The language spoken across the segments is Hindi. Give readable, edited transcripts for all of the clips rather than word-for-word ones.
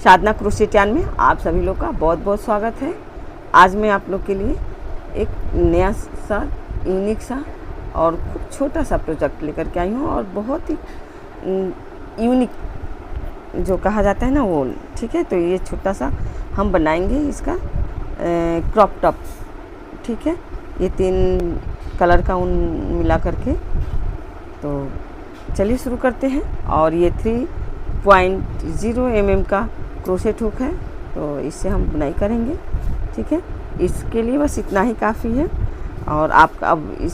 साधना क्रोशेटियन में आप सभी लोग का बहुत बहुत स्वागत है। आज मैं आप लोग के लिए एक नया सा यूनिक सा और खूब छोटा सा प्रोजेक्ट लेकर के आई हूँ और बहुत ही यूनिक जो कहा जाता है ना वो, ठीक है। तो ये छोटा सा हम बनाएंगे इसका क्रॉप टॉप, ठीक है। ये 3 कलर का ऊन मिला करके, तो चलिए शुरू करते हैं। और ये 3.0 mm का क्रोशेट हुक है, तो इससे हम बुनाई करेंगे, ठीक है। इसके लिए बस इतना ही काफ़ी है। और आपका अब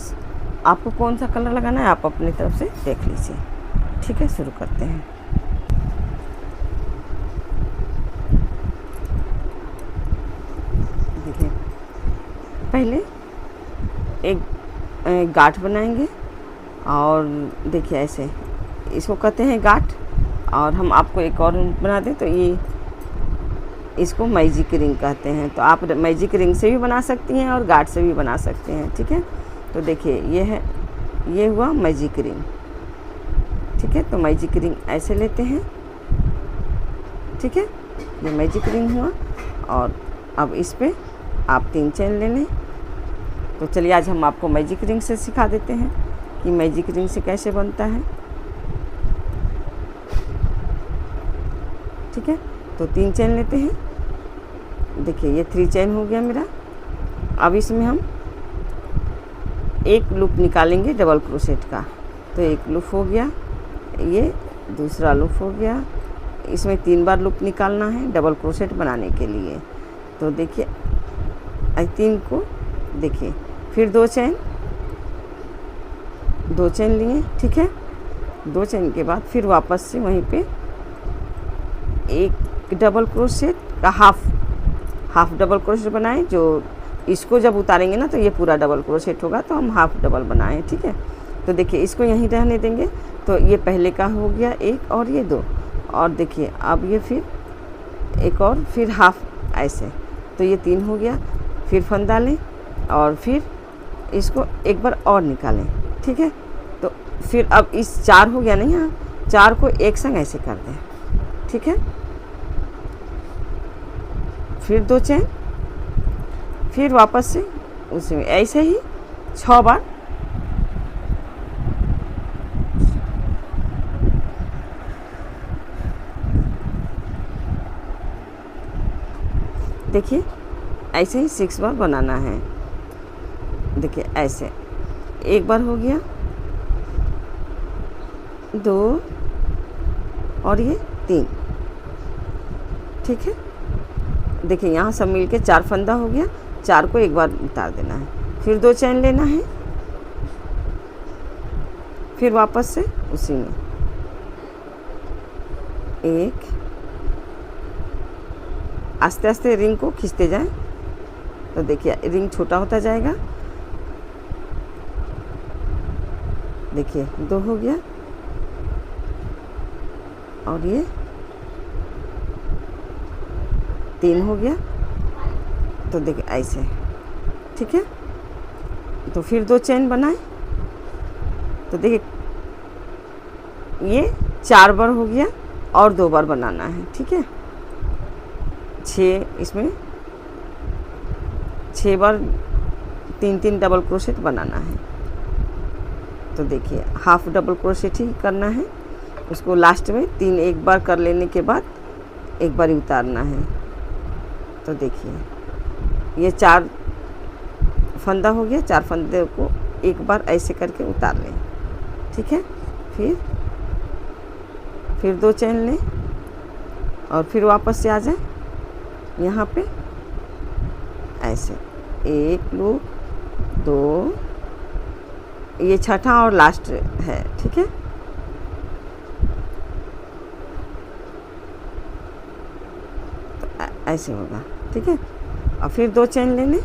आपको कौन सा कलर लगाना है आप अपनी तरफ से देख लीजिए, ठीक है। शुरू करते हैं। देखिए, पहले एक गांठ बनाएंगे और देखिए ऐसे इसको कहते हैं गांठ। और हम आपको एक और बना दें तो ये इसको मैजिक रिंग कहते हैं। तो आप मैजिक रिंग से भी बना सकती हैं और गांठ से भी बना सकते हैं, ठीक है। तो देखिए ये हुआ मैजिक रिंग, ठीक है। तो मैजिक रिंग ऐसे लेते हैं, ठीक है। ये मैजिक रिंग हुआ और अब इस पे आप 3 चेन ले लें। तो चलिए आज हम आपको मैजिक रिंग से सिखा देते हैं कि मैजिक रिंग से कैसे बनता है, ठीक है। तो 3 चेन लेते हैं। देखिए ये 3 चेन हो गया मेरा। अब इसमें हम एक लूप निकालेंगे डबल क्रोशेट का। तो एक लूप हो गया, ये दूसरा लूप हो गया। इसमें 3 बार लूप निकालना है डबल क्रोशेट बनाने के लिए। तो देखिए 3 को देखिए, फिर 2 चेन लिए, ठीक है। 2 चेन के बाद फिर वापस से वहीं पे एक डबल क्रोशेट का हाफ डबल क्रोशेट बनाएं। जो इसको जब उतारेंगे ना तो ये पूरा डबल क्रोशेट होगा, तो हम हाफ डबल बनाएं, ठीक है। तो देखिए इसको यहीं रहने देंगे। तो ये पहले का हो गया 1 और ये 2। और देखिए अब ये फिर एक और फिर हाफ ऐसे, तो ये 3 हो गया। फिर फंदा लें और फिर इसको एक बार और निकालें, ठीक है। तो फिर अब इस 4 हो गया नहीं, यहाँ 4 को एक संग ऐसे कर दें, ठीक है। फिर 2 चेन, फिर वापस से उसमें ऐसे ही 6 बार देखिए ऐसे ही 6 बार बनाना है। देखिए ऐसे एक बार हो गया, 2 और ये 3, ठीक है। देखिए यहाँ सब मिल के 4 फंदा हो गया। 4 को एक बार उतार देना है, फिर 2 चेन लेना है, फिर वापस से उसी में एक, आस्ते आस्ते रिंग को खींचते जाएं। तो देखिए रिंग छोटा होता जाएगा। देखिए 2 हो गया और ये 3 हो गया। तो देखिए ऐसे, ठीक है। तो फिर 2 चेन बनाएं। तो देखिए ये 4 बार हो गया और 2 बार बनाना है, ठीक है। 6 इसमें 6 बार 3 डबल क्रोशेट बनाना है। तो देखिए हाफ डबल क्रोशेट ही करना है। उसको लास्ट में 3 एक बार कर लेने के बाद एक बार ही उतारना है। तो देखिए ये 4 फंदा हो गया। 4 फंदे को एक बार ऐसे करके उतार लें, ठीक है। फिर 2 चेन लें और फिर वापस से आ जाए यहाँ पे ऐसे, 1 लूप, 2, ये छठा और लास्ट है, ठीक है। तो ऐसे होगा, ठीक है। और फिर 2 चेन ले लें।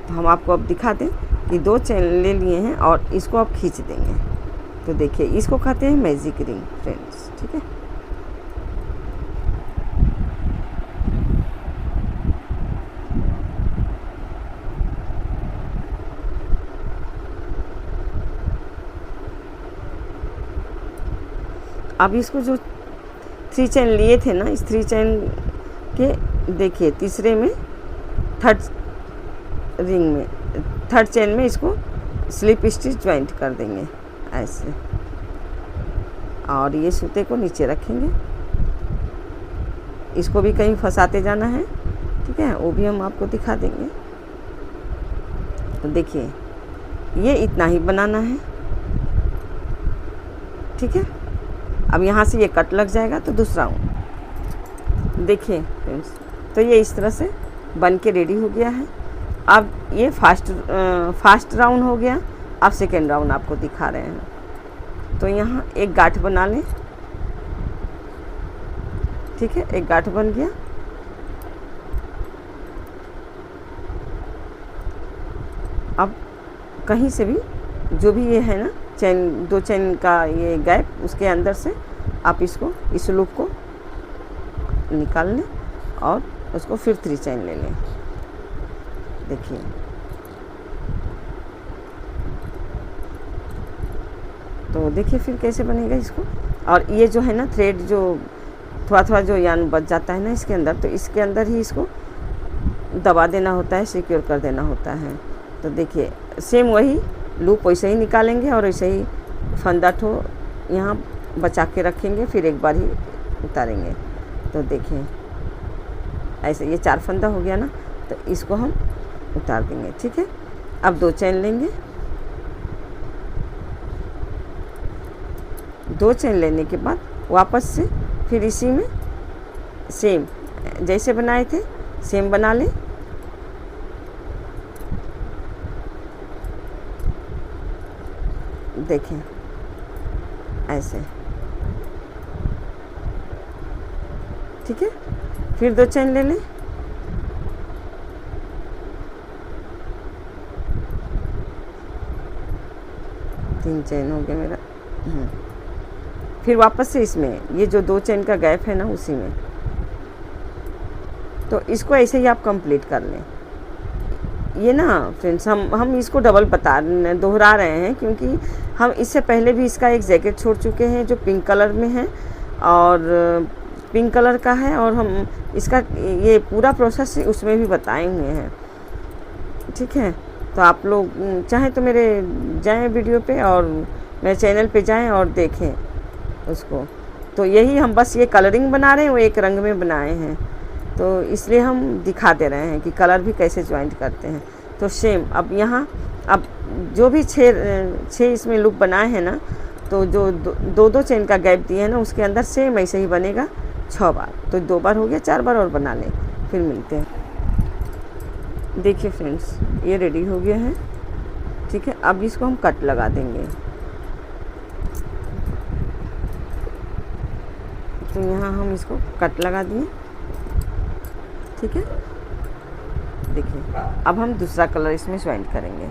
तो हम आपको अब दिखा दें कि 2 चेन ले लिए हैं और इसको अब खींच देंगे। तो देखिए इसको कहते हैं मैजिक रिंग फ्रेंड्स, ठीक है। अब इसको जो 3 चेन लिए थे ना, इस 3 चेन के देखिए तीसरे में थर्ड रिंग में थर्ड चेन में इसको स्लिप स्टिच ज्वाइंट कर देंगे ऐसे, और ये सूते को नीचे रखेंगे। इसको भी कहीं फंसाते जाना है, ठीक है, वो भी हम आपको दिखा देंगे। तो देखिए ये इतना ही बनाना है, ठीक है। अब यहाँ से ये कट लग जाएगा तो दूसरा देखिए फ्रेंड्स, तो ये इस तरह से बन के रेडी हो गया है। अब ये फास्ट राउंड हो गया। अब सेकेंड राउंड आपको दिखा रहे हैं। तो यहाँ एक गांठ बना लें, ठीक है, एक गांठ बन गया। अब कहीं से भी जो भी ये है ना चेन, 2 चेन का ये गैप, उसके अंदर से आप इसको, इस लूप को निकाल लें और उसको फिर 3 चेन ले लें। देखिए तो देखिए फिर कैसे बनेगा इसको। और ये जो है ना थ्रेड, जो थोड़ा थोड़ा जो यान बच जाता है ना इसके अंदर, तो इसके अंदर ही इसको दबा देना होता है, सिक्योर कर देना होता है। तो देखिए सेम वही लूप वैसे ही निकालेंगे और वैसे ही फंदा ठो यहाँ बचा के रखेंगे, फिर एक बार ही उतारेंगे। तो देखिए ऐसे ये 4 फंदा हो गया ना, तो इसको हम उतार देंगे, ठीक है। अब 2 चेन लेंगे, 2 चेन लेने के बाद वापस से फिर इसी में सेम जैसे बनाए थे सेम बना लें। देखें ऐसे, ठीक है। फिर 2 चेन ले लें, तीन चेन हो गया मेरा। फिर वापस से इसमें ये जो 2 चेन का गैप है ना उसी में, तो इसको ऐसे ही आप कंप्लीट कर लें। ये ना फ्रेंड्स हम इसको डबल दोहरा रहे हैं, क्योंकि हम इससे पहले भी इसका एक जैकेट छोड़ चुके हैं जो पिंक कलर में है और पिंक कलर का है, और हम इसका ये पूरा प्रोसेस उसमें भी बताए हुए हैं, ठीक है। तो आप लोग चाहें तो मेरे जाएं वीडियो पे और मेरे चैनल पे जाएं और देखें उसको। तो यही हम बस ये कलरिंग बना रहे हैं, वो एक रंग में बनाए हैं, तो इसलिए हम दिखा दे रहे हैं कि कलर भी कैसे ज्वाइंट करते हैं। तो सेम अब यहाँ अब जो भी 6 इसमें लूप बनाए हैं ना, तो जो 2 चेन का गैप दिए हैं ना उसके अंदर सेम ऐसे ही बनेगा 6 बार। तो 2 बार हो गया, 4 बार और बना लें, फिर मिलते हैं। देखिए फ्रेंड्स ये रेडी हो गया है, ठीक है। अब इसको हम कट लगा देंगे। तो यहाँ हम इसको कट लगा दिए, ठीक है। देखिए अब हम दूसरा कलर इसमें ज्वाइंट करेंगे।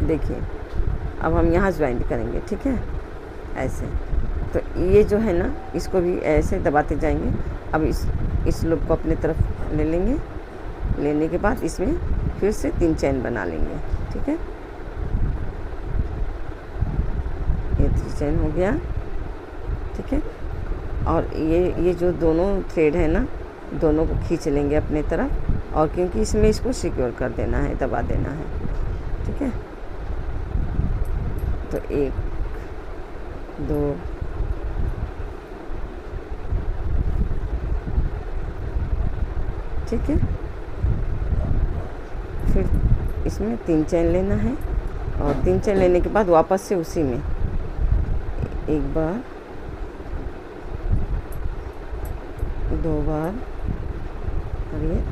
देखिए अब हम यहाँ ज्वाइंट करेंगे, ठीक है, ऐसे। तो ये जो है ना इसको भी ऐसे दबाते जाएंगे। अब इस लूप को अपने तरफ ले लेंगे, लेने के बाद इसमें फिर से 3 चेन बना लेंगे, ठीक है। ये 3 चेन हो गया, ठीक है। और ये जो दोनों थ्रेड है ना, दोनों को खींच लेंगे अपने तरफ, और क्योंकि इसमें इसको सिक्योर कर देना है, दबा देना है, ठीक है। तो 1 2 ठीक है। फिर इसमें 3 चेन लेना है, और 3 चेन लेने के बाद वापस से उसी में एक बार, 2 बार और ये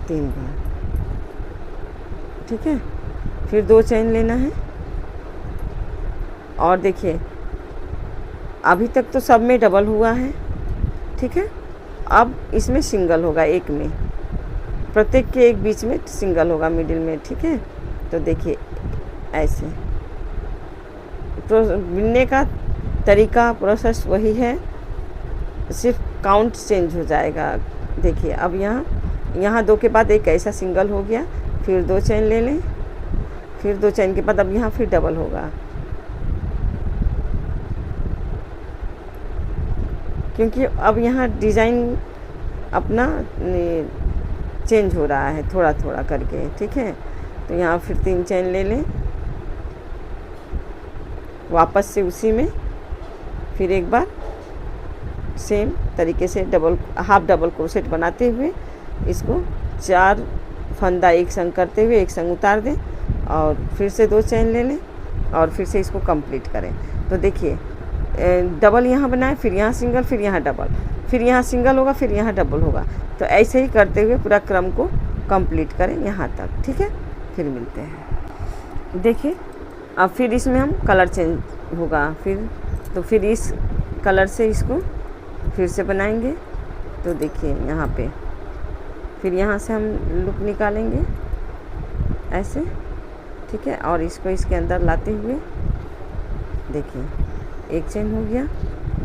3 बार, ठीक है। फिर 2 चेन लेना है, और देखिए अभी तक तो सब में डबल हुआ है, ठीक है। अब इसमें सिंगल होगा, एक में प्रत्येक के एक बीच में सिंगल होगा मिडिल में, ठीक है। तो देखिए ऐसे बुनने का तरीका, प्रोसेस वही है, सिर्फ काउंट चेंज हो जाएगा। देखिए अब यहाँ 2 के बाद एक ऐसा सिंगल हो गया, फिर 2 चेन ले लें, फिर 2 चेन के बाद अब यहाँ फिर डबल होगा, क्योंकि अब यहाँ डिज़ाइन अपना चेंज हो रहा है थोड़ा थोड़ा करके, ठीक है। तो यहाँ फिर 3 चेन ले लें, वापस से उसी में फिर एक बार सेम तरीके से हाफ डबल क्रोशेट बनाते हुए इसको 4 फंदा एक संग करते हुए एक संग उतार दें और फिर से 2 चेन ले लें और फिर से इसको कंप्लीट करें। तो देखिए डबल यहाँ बनाएं, फिर यहाँ सिंगल, फिर यहाँ डबल, फिर यहाँ सिंगल होगा, फिर यहाँ डबल होगा। तो ऐसे ही करते हुए पूरा क्रम को कंप्लीट करें यहाँ तक, ठीक है। फिर मिलते हैं। देखिए अब फिर इसमें हम कलर चेंज होगा, फिर इस कलर से इसको फिर से बनाएंगे। तो देखिए यहाँ पे फिर यहाँ से हम लूप निकालेंगे ऐसे, ठीक है। और इसको इसके अंदर लाते हुए देखिए 1 चेन हो गया,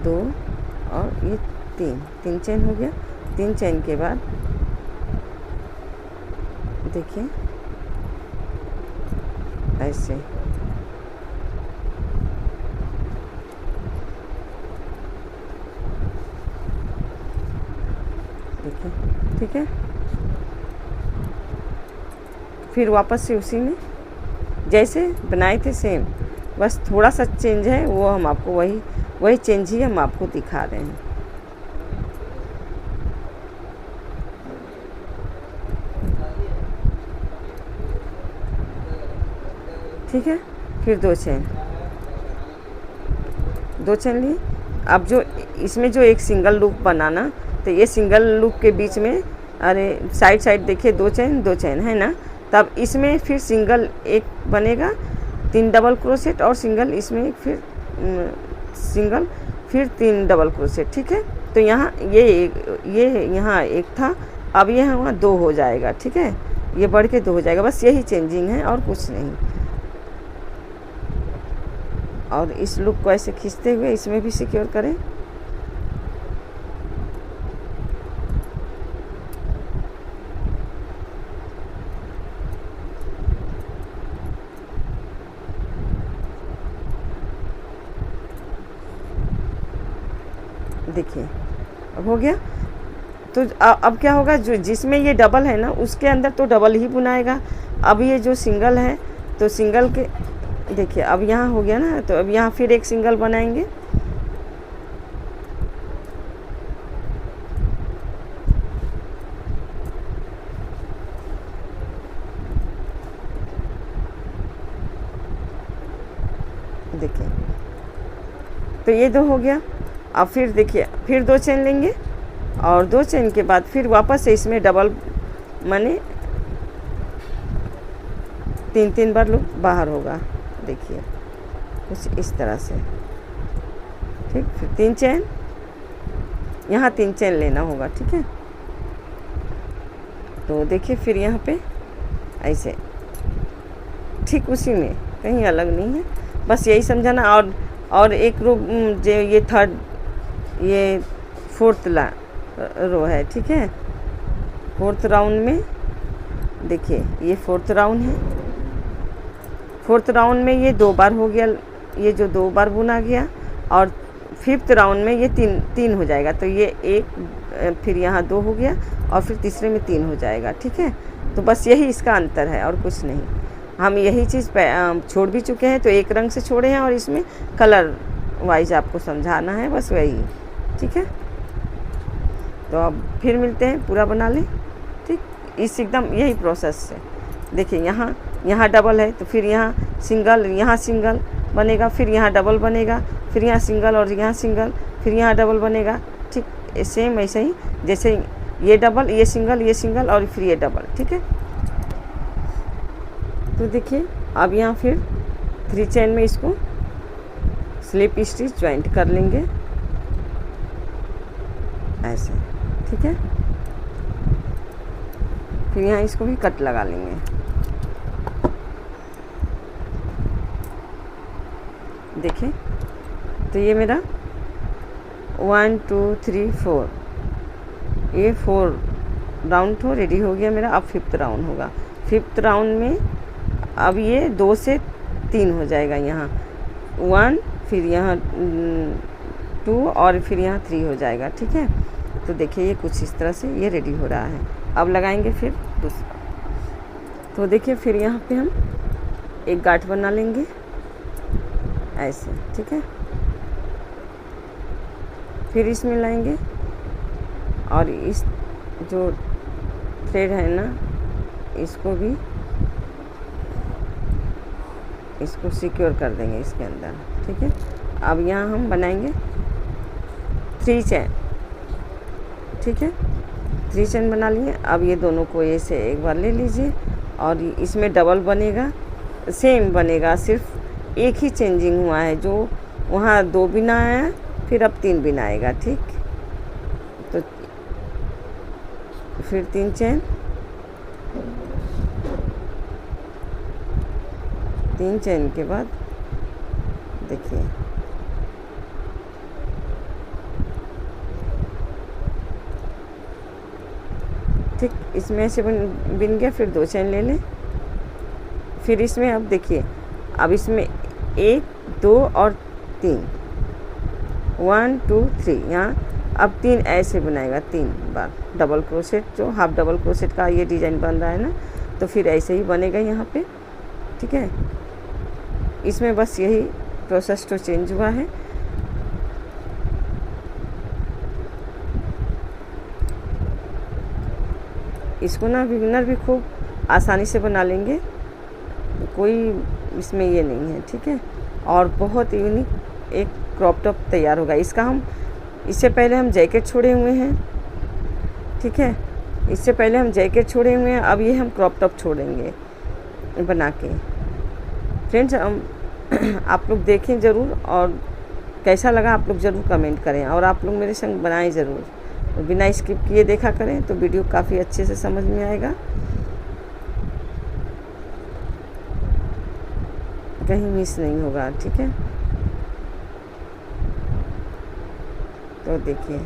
2 और ये 3 चेन हो गया। 3 चेन के बाद देखिए ऐसे देखिए, ठीक है। फिर वापस से उसी में जैसे बनाए थे सेम, बस थोड़ा सा चेंज है, वो हम आपको वही चेंज ही हम आपको दिखा रहे हैं। ठीक है, फिर 2 चेन ली। अब जो इसमें जो एक सिंगल लूप बनाना, तो ये सिंगल लूप के बीच में साइड देखिए 2 चेन है ना, तब इसमें फिर सिंगल एक बनेगा, 3 डबल क्रोशेट और सिंगल, इसमें फिर सिंगल, फिर 3 डबल क्रोशेट, ठीक है। तो यहाँ ये यहाँ एक था, अब ये वहाँ 2 हो जाएगा, ठीक है। ये बढ़ के 2 हो जाएगा, बस यही चेंजिंग है और कुछ नहीं। और इस लूप को ऐसे खींचते हुए इसमें भी सिक्योर करें। देखिए अब हो गया। तो अब क्या होगा, जो जिसमें ये डबल है ना उसके अंदर तो डबल ही बुनाएगा। अब ये जो सिंगल है तो सिंगल के देखिए अब यहाँ हो गया ना, तो अब यहाँ फिर एक सिंगल बनाएंगे। देखिए तो ये 2 हो गया। अब फिर देखिए फिर 2 चेन लेंगे और 2 चेन के बाद फिर वापस से इसमें डबल माने 3 बार लूप बाहर होगा। देखिए कुछ इस तरह से, ठीक। फिर 3 चेन, यहाँ 3 चेन लेना होगा, ठीक है। तो देखिए फिर यहाँ पे ऐसे ठीक उसी में, कहीं अलग नहीं है, बस यही समझाना। और एक रो जो ये ये 4th रो है, ठीक है। 4th राउंड में देखिए ये 4th राउंड है। 4th राउंड में ये 2 बार हो गया, ये जो 2 बार बुना गया, और 5th राउंड में ये 3 हो जाएगा। तो ये 1 फिर यहाँ 2 हो गया और फिर तीसरे में 3 हो जाएगा, ठीक है। तो बस यही इसका अंतर है और कुछ नहीं। हम यही चीज़ छोड़ भी चुके हैं, तो एक रंग से छोड़े हैं और इसमें कलर वाइज आपको समझाना है, बस वही, ठीक है। तो अब फिर मिलते हैं, पूरा बना लें, ठीक। इस एकदम यही प्रोसेस से देखिए यहाँ डबल है, तो फिर यहाँ सिंगल बनेगा, फिर यहाँ डबल बनेगा, फिर यहाँ सिंगल और यहाँ सिंगल, फिर यहाँ डबल बनेगा, ठीक। सेम ऐसे ही जैसे ये डबल, ये सिंगल और फिर ये डबल, ठीक है। तो देखिए अब यहाँ फिर 3 चेन में इसको स्लिप स्टिच ज्वाइंट कर लेंगे ऐसे, ठीक है। फिर यहाँ इसको भी कट लगा लेंगे। देखिए, तो ये मेरा 1 2 3 4, ये 4 राउंड तो रेडी हो गया मेरा। अब 5th राउंड होगा। 5th राउंड में अब ये 2 से 3 हो जाएगा। यहाँ 1, फिर यहाँ 2 और फिर यहाँ 3 हो जाएगा। ठीक है, तो देखिए ये कुछ इस तरह से ये रेडी हो रहा है। अब लगाएंगे फिर दूसरा। तो देखिए फिर यहाँ पे हम एक गांठ बना लेंगे ऐसे। ठीक है, फिर इसमें लाएंगे और इस जो थ्रेड है ना, इसको भी इसको सिक्योर कर देंगे इसके अंदर। ठीक है, अब यहाँ हम बनाएंगे 3 चेन। ठीक है, 3 चेन बना लिए। अब ये दोनों को ऐसे एक बार ले लीजिए और इसमें डबल बनेगा, सेम बनेगा, सिर्फ एक ही चेंजिंग हुआ है। जो वहाँ 2 बिना आया, फिर अब 3 बिना आएगा। ठीक, तो फिर 3 चेन, 3 चेन के बाद देखिए ठीक, इसमें से बिन गया। फिर 2 चेन ले लें। फिर इसमें अब देखिए, अब इसमें 1 2 और 3, 1 2 3, यहाँ अब 3 ऐसे बनाएगा 3 बार डबल क्रोशेट, जो हाफ डबल क्रोशेट का ये डिज़ाइन बन रहा है ना, तो फिर ऐसे ही बनेगा यहाँ पे। ठीक है, इसमें बस यही प्रोसेस तो चेंज हुआ है। इसको ना बिगिनर भी खूब आसानी से बना लेंगे, कोई इसमें ये नहीं है। ठीक है, और बहुत यूनिक एक क्रॉप टॉप तैयार होगा। इसका हम इससे पहले हम जैकेट छोड़े हुए हैं। ठीक है, इससे पहले हम जैकेट छोड़े हुए हैं, अब ये हम क्रॉप टॉप छोड़ेंगे बना के। फ्रेंड्स, आप लोग देखें ज़रूर और कैसा लगा आप लोग ज़रूर कमेंट करें, और आप लोग मेरे संग बनाएं ज़रूर। तो बिना स्किप किए देखा करें तो वीडियो काफ़ी अच्छे से समझ में आएगा, कहीं मिस नहीं होगा। ठीक है, तो देखिए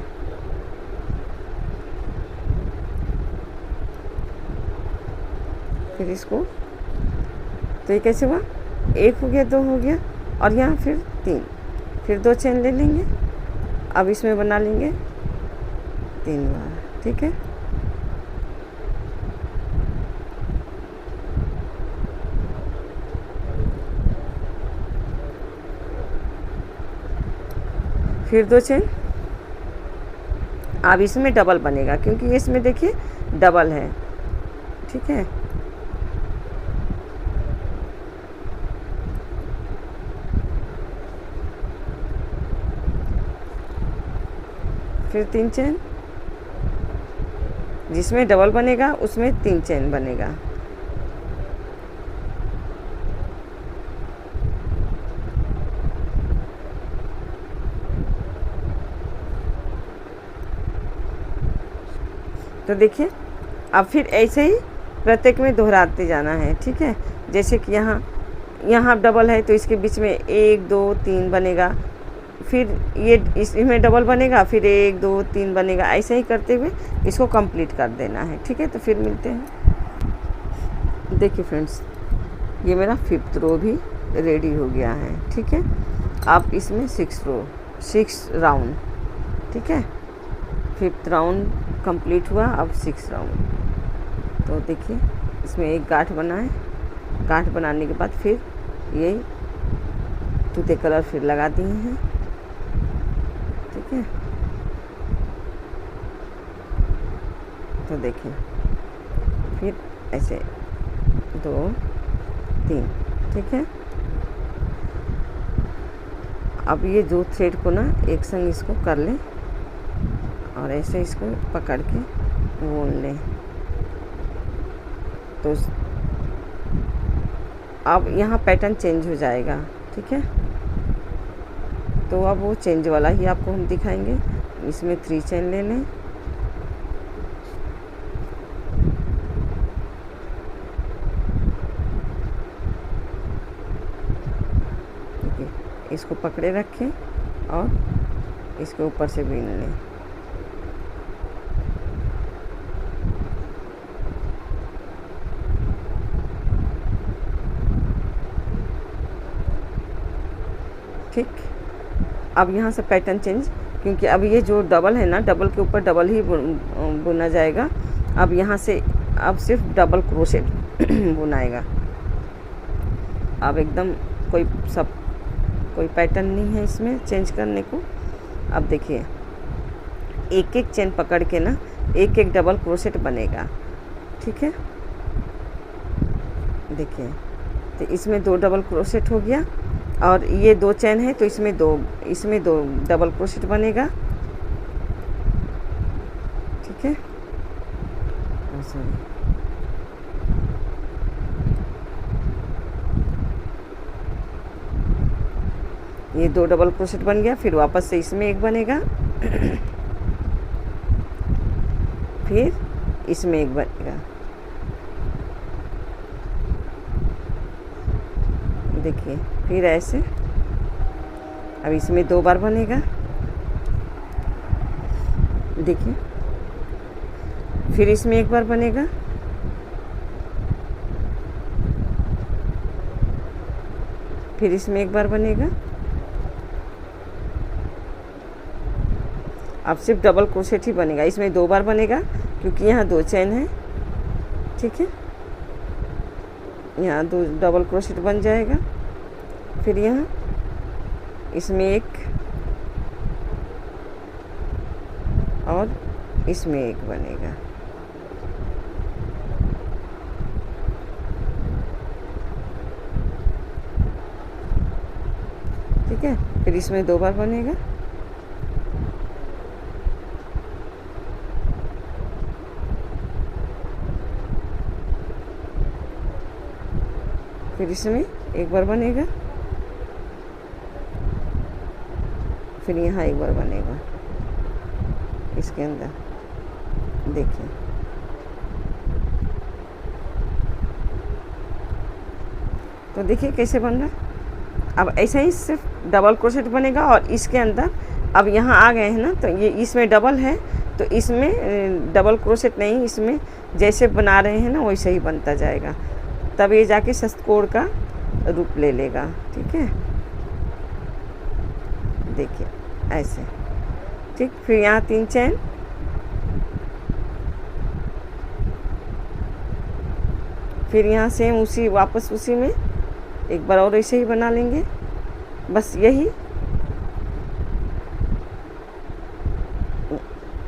फिर इसको, तो ये कैसे हुआ, 1 हो गया, 2 हो गया, और यहाँ फिर 3, फिर 2 चेन ले लेंगे। अब इसमें बना लेंगे 3 बार। ठीक है, फिर 2 चेन। अब इसमें डबल बनेगा, क्योंकि इसमें देखिए डबल है। ठीक है, फिर 3 चेन, जिसमें डबल बनेगा उसमें 3 चेन बनेगा। तो देखिए, अब फिर ऐसे ही प्रत्येक में दोहराते जाना है। ठीक है, जैसे कि यहाँ डबल है तो इसके बीच में 1 2 3 बनेगा, फिर ये इसमें डबल बनेगा, फिर 1 2 3 बनेगा। ऐसे ही करते हुए इसको कंप्लीट कर देना है। ठीक है, तो फिर मिलते हैं। देखिए फ्रेंड्स, ये मेरा 5th रो भी रेडी हो गया है। ठीक है, अब इसमें 6 राउंड। ठीक है, 5th राउंड कंप्लीट हुआ, अब 6 राउंड। तो देखिए इसमें एक गांठ बनाए, गांठ बनाने के बाद फिर ये तूते कलर फिर लगा दिए हैं। ठीक है, तो देखिए फिर ऐसे 2 3। ठीक है, अब ये 2 थ्रेड को ना एक संग इसको कर लें और ऐसे इसको पकड़ के बुन लें। तो अब यहाँ पैटर्न चेंज हो जाएगा। ठीक है, तो अब वो चेंज वाला ही आपको हम दिखाएंगे। इसमें 3 चेन ले लें, इसको पकड़े रखें और इसके ऊपर से बीन लें। ठीक, अब यहाँ से पैटर्न चेंज, क्योंकि अब ये जो डबल है ना, डबल के ऊपर डबल ही बुना जाएगा। अब यहाँ से अब सिर्फ डबल क्रोशेट बुनाएगा। अब एकदम कोई पैटर्न नहीं है इसमें चेंज करने को। अब देखिए एक एक चेन पकड़ के ना एक एक डबल क्रोशेट बनेगा। ठीक है, देखिए तो इसमें 2 डबल क्रोशेट हो गया, और ये 2 चेन है तो इसमें दो डबल क्रोशेट बनेगा। ठीक है, सॉरी, ये 2 डबल क्रोशेट बन गया। फिर वापस से इसमें एक बनेगा, फिर इसमें एक बनेगा। देखिए फिर ऐसे, अब इसमें 2 बार बनेगा। देखिए फिर इसमें एक बार बनेगा, फिर इसमें एक बार बनेगा। अब सिर्फ डबल क्रोशेट ही बनेगा, इसमें 2 बार बनेगा क्योंकि यहाँ 2 चेन है। ठीक है, यहाँ 2 डबल क्रोशेट बन जाएगा। फिर यहाँ इसमें एक और इसमें एक बनेगा। ठीक है, फिर इसमें 2 बार बनेगा। फिर इसमें एक बार बनेगा, फिर यहाँ एक बार बनेगा इसके अंदर। देखिए तो देखिए कैसे बन रहा है। अब ऐसे ही सिर्फ डबल क्रोशेट बनेगा, और इसके अंदर अब यहाँ आ गए हैं ना, तो ये इसमें डबल है तो इसमें डबल क्रोशेट नहीं, इसमें जैसे बना रहे हैं ना वैसे ही बनता जाएगा, तब ये जाके षष्ठकोण का रूप ले लेगा। ठीक है, देखिए ऐसे। ठीक, फिर यहाँ 3 चेन, फिर यहाँ सेम वापस उसी में एक बार और ऐसे ही बना लेंगे। बस यही,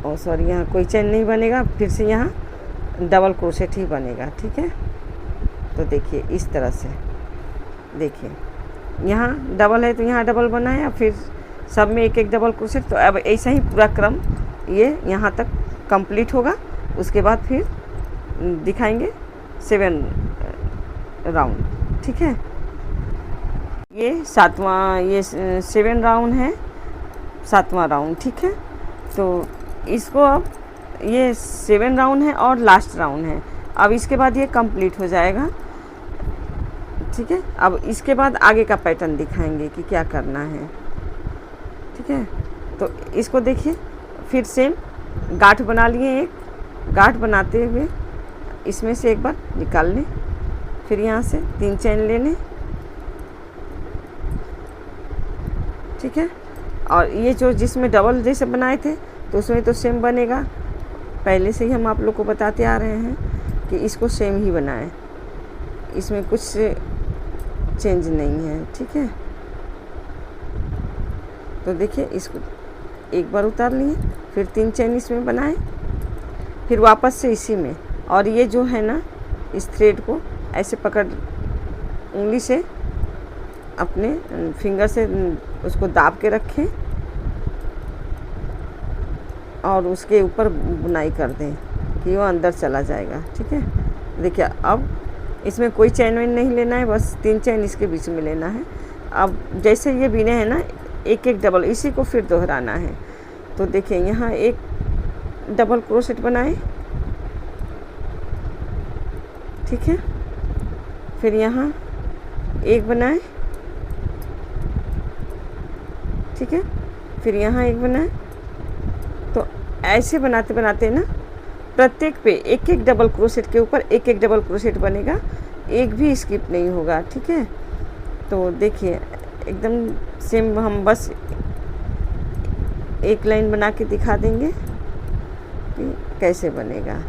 और सॉरी यहाँ कोई चेन नहीं बनेगा, फिर से यहाँ डबल क्रोशेट ही बनेगा। ठीक है, तो देखिए इस तरह से, देखिए यहाँ डबल है तो यहाँ डबल बनाया, फिर सब में एक एक डबल क्रोशेट। तो अब ऐसा ही पूरा क्रम ये यहाँ तक कंप्लीट होगा। उसके बाद फिर दिखाएंगे 7 राउंड। ठीक है, ये 7वां राउंड है, 7वां राउंड। ठीक है, तो इसको अब ये 7 राउंड है और लास्ट राउंड है। अब इसके बाद ये कंप्लीट हो जाएगा। ठीक है, अब इसके बाद आगे का पैटर्न दिखाएंगे कि क्या करना है। ठीक है, तो इसको देखिए फिर सेम गांठ बना लिए, एक गांठ बनाते हुए इसमें से एक बार निकाल लें, फिर यहाँ से 3 चेन ले लें। ठीक है, और ये जो जिसमें डबल जैसे बनाए थे तो उसमें तो सेम बनेगा। पहले से ही हम आप लोग को बताते आ रहे हैं कि इसको सेम ही बनाएं, इसमें कुछ चेंज नहीं है। ठीक है, तो देखिए इसको एक बार उतार लिए, फिर 3 चेन इसमें बनाएं, फिर वापस से इसी में। और ये जो है ना, इस थ्रेड को ऐसे पकड़, उंगली से अपने फिंगर से उसको दाब के रखें और उसके ऊपर बुनाई कर दें कि वो अंदर चला जाएगा। ठीक है, देखिए अब इसमें कोई चैन वेन नहीं लेना है, बस 3 चैन इसके बीच में लेना है। अब जैसे ये बीने हैं ना, एक एक डबल, इसी को फिर दोहराना है। तो देखिए यहाँ एक डबल क्रोशेट बनाए, ठीक है, फिर यहाँ एक बनाए, ठीक है। फिर यहाँ एक बनाए। तो ऐसे बनाते बनाते ना प्रत्येक पे एक एक डबल क्रोशेट के ऊपर एक एक डबल क्रोशेट बनेगा, एक भी स्किप नहीं होगा, ठीक है। तो देखिए एकदम सेम हम बस एक लाइन बना के दिखा देंगे कि कैसे बनेगा।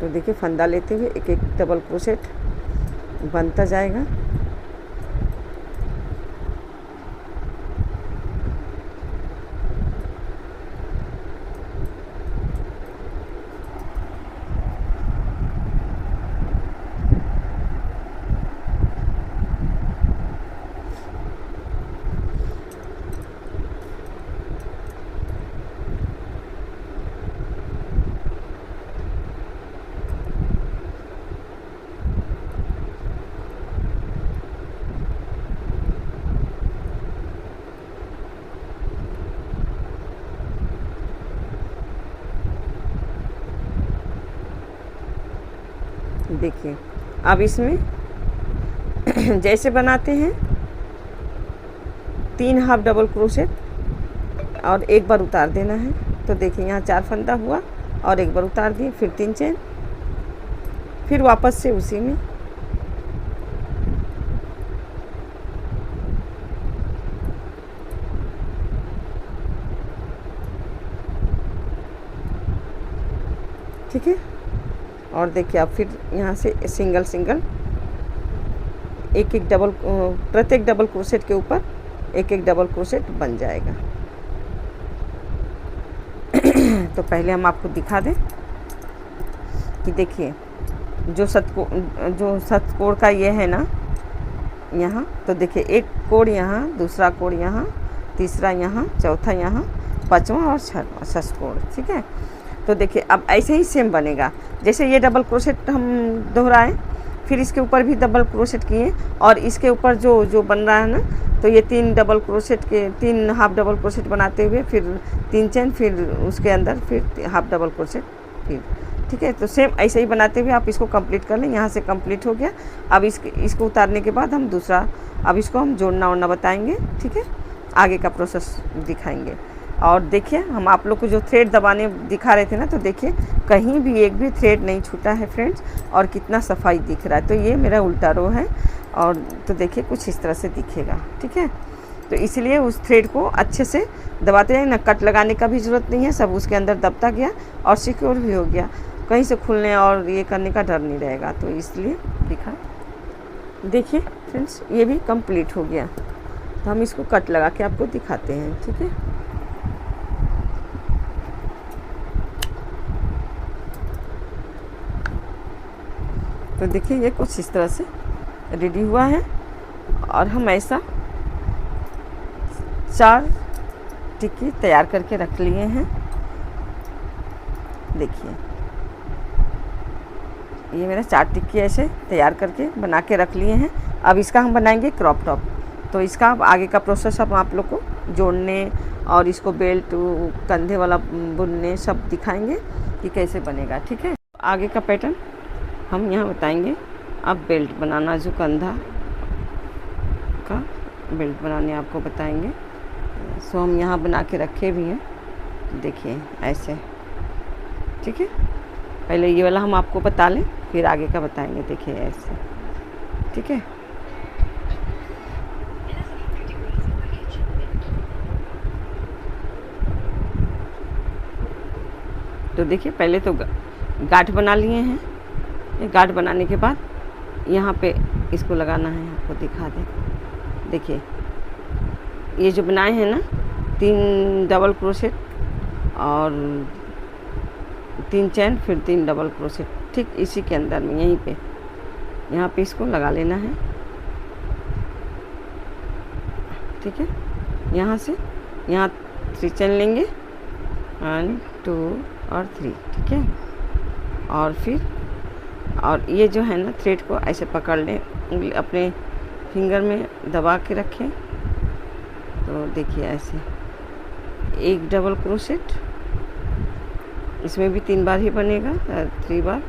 तो देखिए फंदा लेते हुए एक एक डबल क्रोशेट बनता जाएगा। देखिए अब इसमें जैसे बनाते हैं 3 हाफ डबल क्रोशेट और एक बार उतार देना है। तो देखिए यहाँ 4 फंदा हुआ और एक बार उतार दिए, फिर 3 चेन, फिर वापस से उसी में ठीक है। और देखिए अब फिर यहाँ से सिंगल सिंगल एक एक डबल प्रत्येक डबल क्रोशेट के ऊपर एक एक डबल क्रोशेट बन जाएगा। तो पहले हम आपको दिखा दें कि देखिए जो सतकोण का ये है ना यहाँ, तो देखिए एक कोण यहाँ, दूसरा कोण यहाँ, तीसरा यहाँ, चौथा यहाँ, पांचवा और छठवां षष्ठकोण, ठीक है। तो देखिए अब ऐसे ही सेम बनेगा। जैसे ये डबल क्रोशेट हम दोहराएं, फिर इसके ऊपर भी डबल क्रोशेट किए और इसके ऊपर जो बन रहा है ना, तो ये 3 डबल क्रोशेट के 3 हाफ डबल क्रोशेट बनाते हुए फिर 3 चेन, फिर उसके अंदर फिर हाफ डबल क्रोशेट, फिर ठीक है। तो सेम ऐसे ही बनाते हुए आप इसको कंप्लीट कर लें। यहाँ से कंप्लीट हो गया। अब इसको उतारने के बाद हम दूसरा, अब इसको हम जोड़ना ओड़ना बताएंगे, ठीक है, आगे का प्रोसेस दिखाएंगे। और देखिए हम आप लोग को जो थ्रेड दबाने दिखा रहे थे ना, तो देखिए कहीं भी एक भी थ्रेड नहीं छूटा है फ्रेंड्स, और कितना सफाई दिख रहा है। तो ये मेरा उल्टा रो है, और तो देखिए कुछ इस तरह से दिखेगा, ठीक है। तो इसलिए उस थ्रेड को अच्छे से दबाते जाए ना, कट लगाने का भी ज़रूरत नहीं है, सब उसके अंदर दबता गया और सिक्योर भी हो गया, कहीं से खुलने और ये करने का डर नहीं रहेगा। तो इसलिए दिखा, देखिए फ्रेंड्स ये भी कंप्लीट हो गया। तो हम इसको कट लगा के आपको दिखाते हैं, ठीक है। तो देखिए ये कुछ इस तरह से रेडी हुआ है, और हम ऐसा 4 टिक्की तैयार करके रख लिए हैं। देखिए ये मेरा 4 टिक्की ऐसे तैयार करके बना के रख लिए हैं। अब इसका हम बनाएंगे क्रॉप टॉप। तो इसका आगे का प्रोसेस हम आप लोग को जोड़ने और इसको बेल्ट कंधे वाला बुनने सब दिखाएंगे कि कैसे बनेगा, ठीक है। आगे का पैटर्न हम यहाँ बताएंगे। अब बेल्ट बनाना, जो कंधा का बेल्ट बनाने आपको बताएंगे। सो हम यहाँ बना के रखे भी हैं, देखिए ऐसे, ठीक है। पहले ये वाला हम आपको बता लें, फिर आगे का बताएंगे। देखिए ऐसे, ठीक है। तो देखिए पहले तो गांठ बना लिए हैं। ये गांठ बनाने के बाद यहाँ पे इसको लगाना है, आपको दिखा दें। देखिए ये जो बनाए हैं ना 3 डबल क्रोशेट और 3 चेन, फिर 3 डबल क्रोशेट, ठीक इसी के अंदर में यहीं पे यहाँ पे इसको लगा लेना है। ठीक है। यहाँ से यहाँ 3 चेन लेंगे, 1 2 और 3, ठीक है। और फिर और ये जो है ना थ्रेड को ऐसे पकड़ लें, उंगली अपने फिंगर में दबा के रखें। तो देखिए ऐसे एक डबल क्रोशेट, इसमें भी 3 बार ही बनेगा, 3 बार,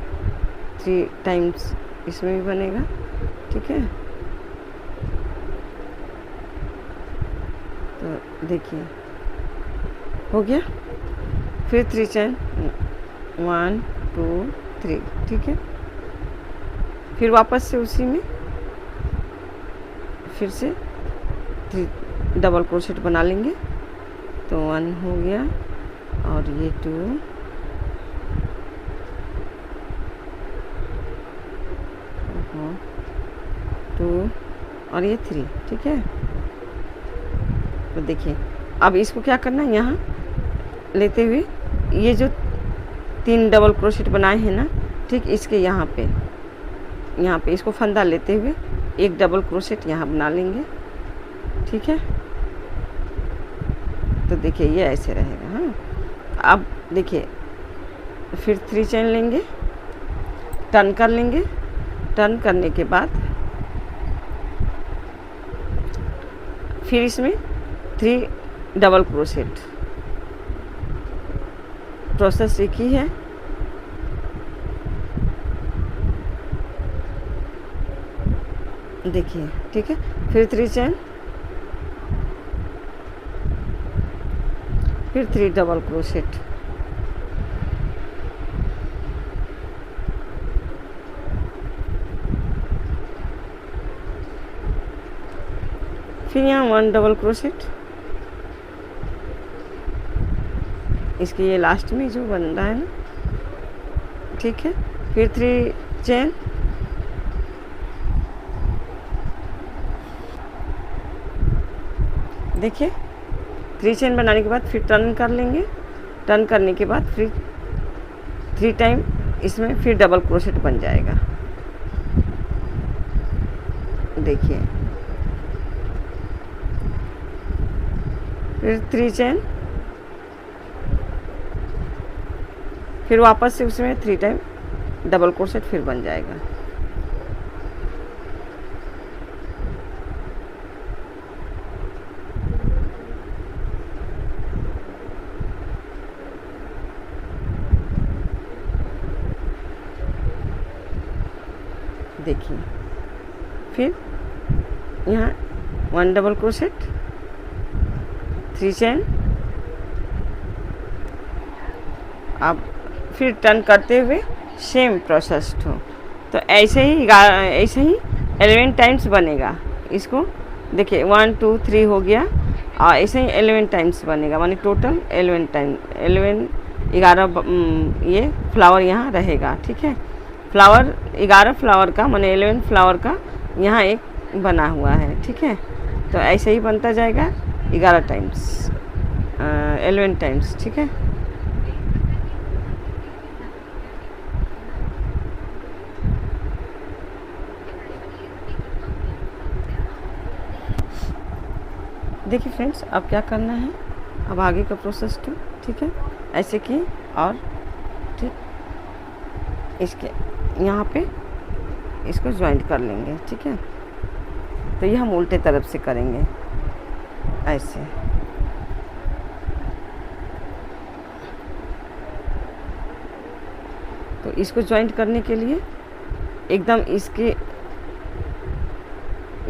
3 टाइम्स इसमें भी बनेगा, ठीक है। तो देखिए हो गया। फिर 3 चेन, 1 2 3, ठीक है। फिर वापस से उसी में फिर से 3 डबल क्रोशेट बना लेंगे। तो 1 हो गया और ये 2, और ये 3, ठीक है। तो देखिए अब इसको क्या करना है, यहाँ लेते हुए ये जो 3 डबल क्रोशेट बनाए हैं ना, ठीक इसके यहाँ पे इसको फंदा लेते हुए एक डबल क्रोशेट यहाँ बना लेंगे, ठीक है। तो देखिए ये ऐसे रहेगा। हाँ, अब देखिए फिर 3 चेन लेंगे, टर्न कर लेंगे। टर्न करने के बाद फिर इसमें 3 डबल क्रोशेट, प्रोसेस एक ही है। देखिए, ठीक है। फिर 3 चेन, फिर 3 डबल क्रोशेट, फिर यहाँ 1 डबल क्रोशेट, इसके ये लास्ट में जो बन रहा है ना, ठीक है। फिर 3 चेन, देखिए 3 चेन बनाने के बाद फिर टर्न कर लेंगे। टर्न करने के बाद फिर 3 टाइम इसमें फिर डबल क्रोशेट बन जाएगा। देखिए फिर 3 चेन, फिर वापस से उसमें 3 टाइम डबल क्रोशेट फिर बन जाएगा। देखिए फिर यहाँ 1 डबल क्रोशेट, 3 चेन, अब फिर टर्न करते हुए सेम प्रोसेस हो। तो ऐसे ही 11 टाइम्स बनेगा। इसको देखिए 1 2 3 हो गया और ऐसे ही 11 टाइम्स बनेगा, माने टोटल 11 टाइम 11 ये फ्लावर यहाँ रहेगा, ठीक है। फ्लावर 11 फ्लावर का माने 11 फ्लावर का यहाँ एक बना हुआ है, ठीक है। तो ऐसे ही बनता जाएगा 11 टाइम्स, 11 टाइम्स, ठीक है। देखिए फ्रेंड्स, अब क्या करना है, अब आगे का प्रोसेस तो ठीक है ऐसे की और ठीक इसके यहाँ पे इसको ज्वाइंट कर लेंगे, ठीक है। तो ये हम उल्टे तरफ से करेंगे ऐसे। तो इसको ज्वाइंट करने के लिए एकदम इसके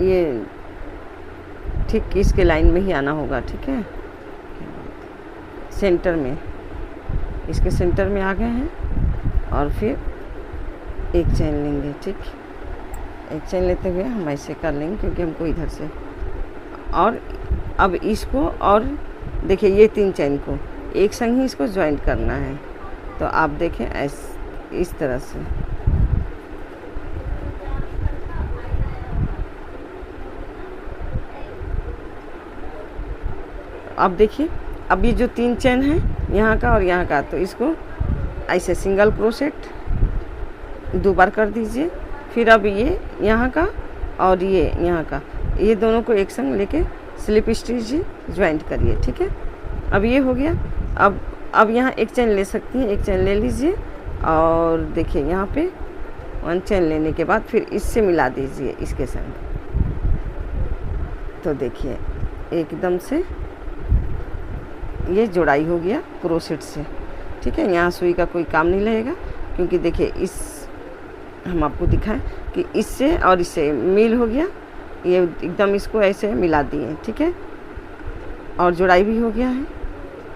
ये ठीक इसके लाइन में ही आना होगा, ठीक है। सेंटर में, इसके सेंटर में आ गए हैं और फिर एक चेन लेंगे, ठीक। एक चेन लेते हुए हम ऐसे कर लेंगे क्योंकि हमको इधर से, और अब इसको और देखिए ये 3 चेन को एक संग ही इसको ज्वाइंट करना है। तो आप देखें इस तरह से अब देखिए, अब ये जो 3 चेन है यहाँ का और यहाँ का, तो इसको ऐसे सिंगल क्रोशेट 2 बार कर दीजिए। फिर अब ये यहाँ का और ये यहाँ का, ये दोनों को एक संग लेके स्लिप स्टिच ज्वाइंट करिए। ठीक है, अब ये हो गया। अब यहाँ एक चेन ले सकती हैं, एक चेन ले लीजिए और देखिए यहाँ पे 1 चेन लेने के बाद फिर इससे मिला दीजिए इसके संग। तो देखिए एकदम से ये जुड़ाई हो गया क्रोशेट से। ठीक है, यहाँ सुई का कोई काम नहीं लगेगा, क्योंकि देखिए इस हम आपको दिखाएं कि इससे और इससे मिल हो गया, ये एकदम इसको ऐसे मिला दिए। ठीक है, और जुड़ाई भी हो गया है।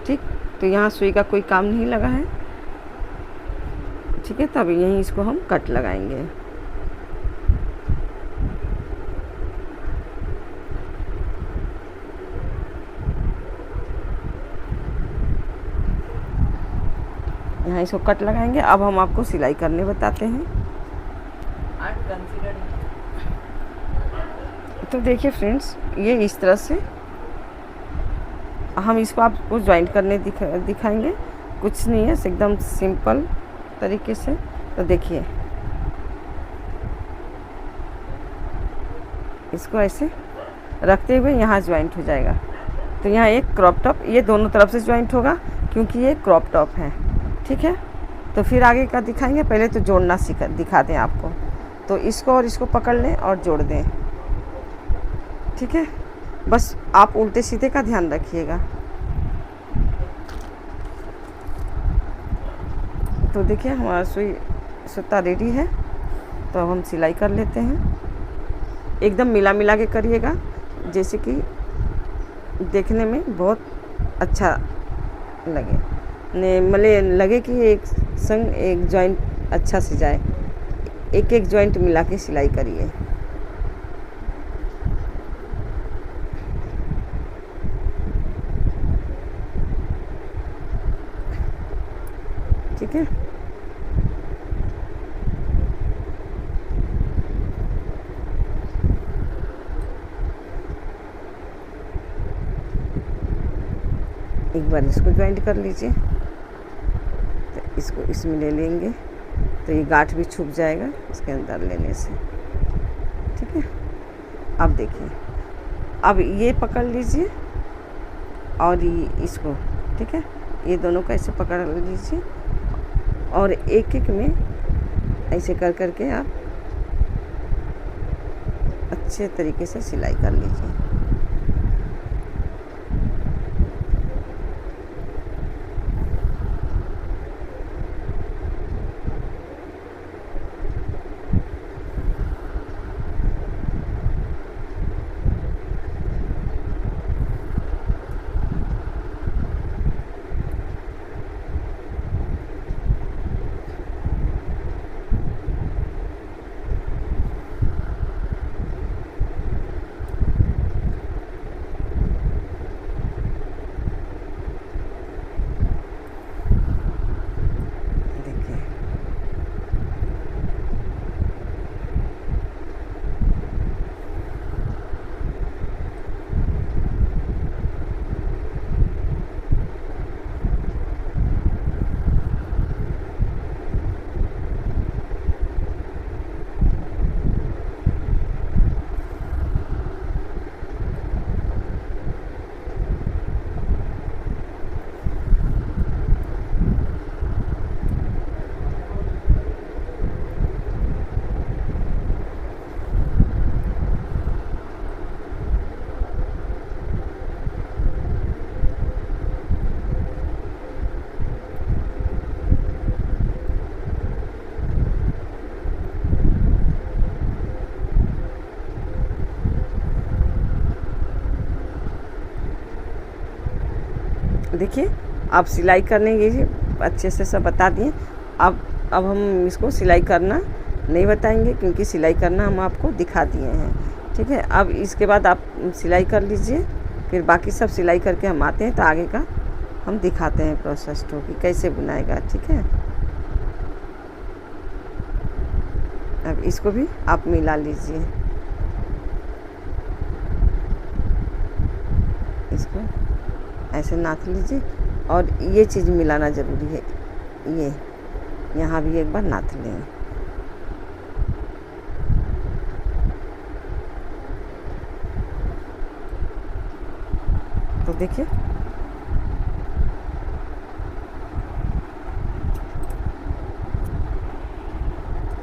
ठीक, तो यहाँ सुई का कोई काम नहीं लगा है। ठीक है, तब यहीं इसको हम कट लगाएंगे। यहाँ इसको कट लगाएंगे। अब हम आपको सिलाई करने बताते हैं। तो देखिए फ्रेंड्स, ये इस तरह से हम इसको आपको ज्वाइंट करने दिखाएंगे। कुछ नहीं है, एकदम सिंपल तरीके से। तो देखिए इसको ऐसे रखते हुए यहाँ ज्वाइंट हो जाएगा। तो यहाँ एक क्रॉप टॉप, ये दोनों तरफ से ज्वाइंट होगा क्योंकि ये क्रॉप टॉप है। ठीक है, तो फिर आगे का दिखाएंगे। पहले तो जोड़ना दिखा दें आपको। तो इसको और इसको पकड़ लें और जोड़ दें। ठीक है, बस आप उल्टे सीधे का ध्यान रखिएगा। तो देखिए हमारा सूता रेडी है। तो हम सिलाई कर लेते हैं। एकदम मिला के करिएगा, जैसे कि देखने में बहुत अच्छा लगे, लगे कि एक संग एक जॉइंट अच्छा से जाए। एक जॉइंट मिला के सिलाई करिए। ठीक है, एक बार इसको ज्वाइंट कर लीजिए। तो इसको इसमें ले लेंगे तो ये गांठ भी छुप जाएगा इसके अंदर लेने से। ठीक है, अब देखिए, अब ये पकड़ लीजिए और ये इसको, ठीक है, ये दोनों को ऐसे पकड़ लीजिए और एक में ऐसे कर करके आप अच्छे तरीके से सिलाई कर लीजिए। देखिए आप सिलाई करने ये अच्छे से सब बता दिए। अब हम इसको सिलाई करना नहीं बताएंगे, क्योंकि सिलाई करना हम आपको दिखा दिए हैं। ठीक है, अब इसके बाद आप सिलाई कर लीजिए, फिर बाकी सब सिलाई करके हम आते हैं तो आगे का हम दिखाते हैं प्रोसेस तो कि कैसे बुनाएगा। ठीक है, अब इसको भी आप मिला लीजिए, इसको ऐसे नाथ लीजिए और ये चीज़ मिलाना ज़रूरी है। ये यहाँ भी एक बार नाथ लें। देखिए